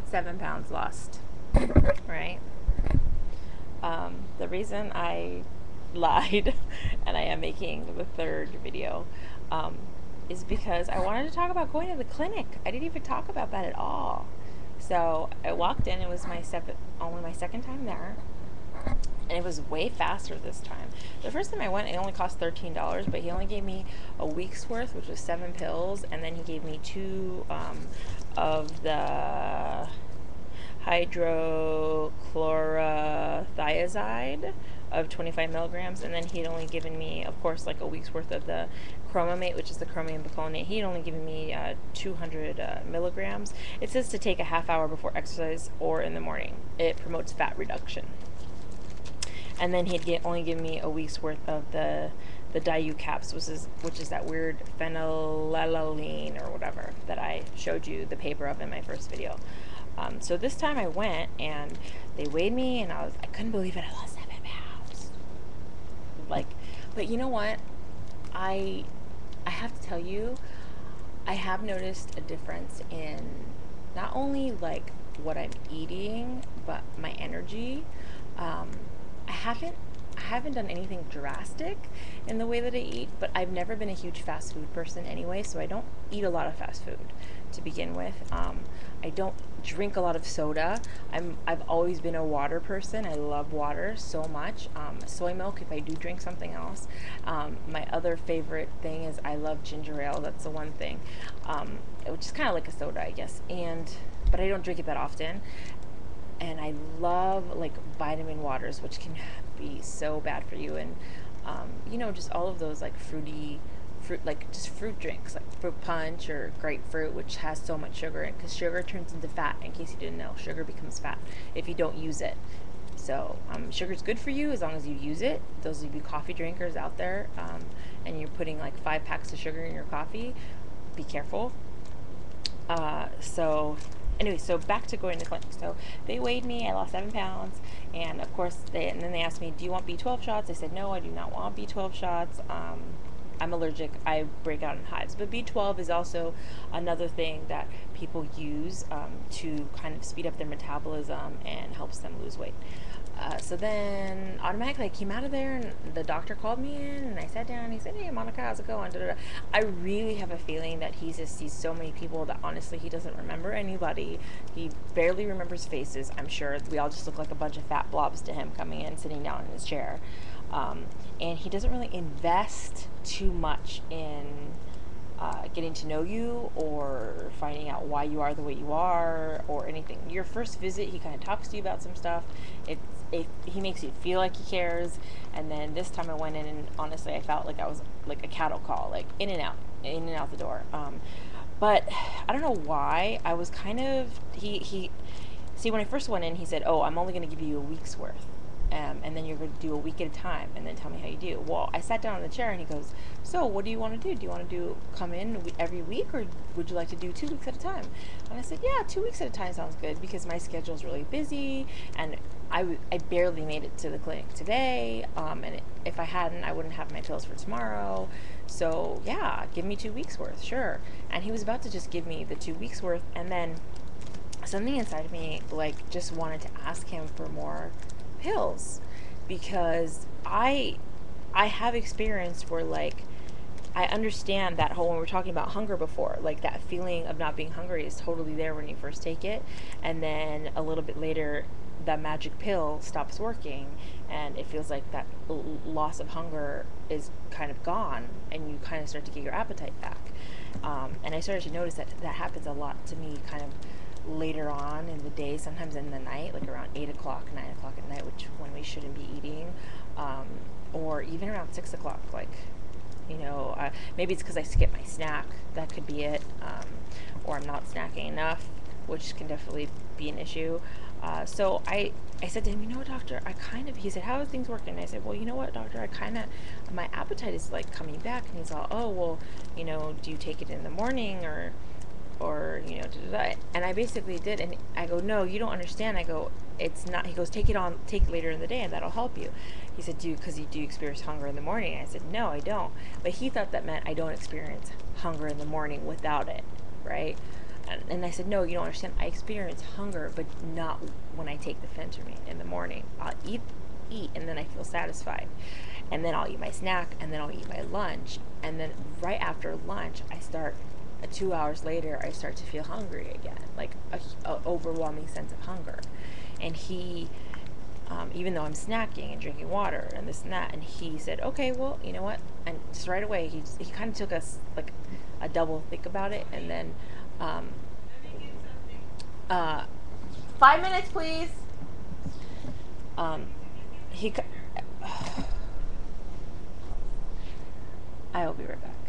7 pounds lost, right? The reason I lied and I am making the third video is because I wanted to talk about going to the clinic. I didn't even talk about that at all. So I walked in, it was only my second time there, and it was way faster this time. The first time I went, it only cost $13, but he only gave me a week's worth, which was 7 pills, and then he gave me 2 of the hydrochlorothiazide of 25 milligrams, and then he'd only given me, of course, like a week's worth of the chromamate, which is the chromium bicolonate. He'd only given me 200 milligrams. It says to take a half hour before exercise or in the morning. It promotes fat reduction. And then he'd only given me a week's worth of the Diu caps, which is that weird phenylalanine or whatever that I showed you the paper of in my first video. So this time I went and they weighed me, and I couldn't believe it. I lost 7 pounds. Like, but you know what? I have to tell you, I have noticed a difference in not only like what I'm eating, but my energy. I haven't done anything drastic in the way that I eat, but I've never been a huge fast food person anyway, so I don't eat a lot of fast food to begin with. I don't drink a lot of soda. I've always been a water person. I love water so much. Soy milk if I do drink something else. My other favorite thing is I love ginger ale. That's the one thing, which is kind of like a soda, I guess. But I don't drink it that often. And I love like vitamin waters, which can be so bad for you, and you know, just all of those like fruit, like just fruit drinks, like fruit punch or grapefruit, which has so much sugar in, because sugar turns into fat. In case you didn't know, sugar becomes fat if you don't use it. So sugar's good for you as long as you use it. Those of you coffee drinkers out there, and you're putting like 5 packs of sugar in your coffee, be careful. Anyway, so back to going to the clinic. So they weighed me, I lost 7 pounds, and of course and then they asked me, do you want B12 shots? I said, no, I do not want B12 shots. I'm allergic, I break out in hives. But B12 is also another thing that people use to kind of speed up their metabolism and helps them lose weight. So then automatically I came out of there, and the doctor called me in, and I sat down and he said, hey Monica, how's it going? Da, da, da. I really have a feeling that he just sees so many people that honestly he doesn't remember anybody. He barely remembers faces. I'm sure we all just look like a bunch of fat blobs to him coming in, sitting down in his chair. And he doesn't really invest too much in getting to know you or finding out why you are the way you are or anything. Your first visit, he kind of talks to you about some stuff. He makes you feel like he cares. And then this time I went in, and honestly I felt like I was like a cattle call, like in and out the door. But I don't know why I was kind of, see, when I first went in, he said, oh, I'm only going to give you a week's worth. And then you're going to do a week at a time, and then tell me how you do. Well, I sat down in the chair, and he goes, so what do you want to do? Do you want to come in every week, or would you like to do 2 weeks at a time? And I said, yeah, 2 weeks at a time sounds good, because my schedule's really busy, and I barely made it to the clinic today, and if I hadn't, I wouldn't have my pills for tomorrow. So yeah, give me 2 weeks worth, sure. And he was about to just give me the 2 weeks worth, and then something inside of me like just wanted to ask him for more pills, because I have experienced where like I understand that whole, when we're talking about hunger before, like that feeling of not being hungry is totally there when you first take it, and then a little bit later that magic pill stops working and it feels like that loss of hunger is kind of gone, and you kind of start to get your appetite back. And I started to notice that happens a lot to me kind of later on in the day, sometimes in the night, like around 8 o'clock, 9 o'clock at night, which when we shouldn't be eating, or even around 6 o'clock, like, you know, maybe it's because I skip my snack, that could be it, or I'm not snacking enough, which can definitely be an issue. So I said to him, you know what, doctor, he said, how are things working? And I said, well, you know what, doctor, my appetite is like coming back. And he's all, oh, well, you know, do you take it in the morning or you know, and I basically did, and I go, no, you don't understand. I go, it's not. He goes, take later in the day, and that'll help you. He said, because you do experience hunger in the morning. I said, no, I don't. But he thought that meant I don't experience hunger in the morning without it, right? And I said, no, you don't understand. I experience hunger, but not when I take the Phentermine in the morning. I'll eat, and then I feel satisfied. And then I'll eat my snack, and then I'll eat my lunch. And then right after lunch, 2 hours later, I start to feel hungry again, like a overwhelming sense of hunger. And he, even though I'm snacking and drinking water and this and that, and he said, okay, well, you know what? And just right away, he kind of took us like a double think about it, and then 5 minutes, please. He I will be right back.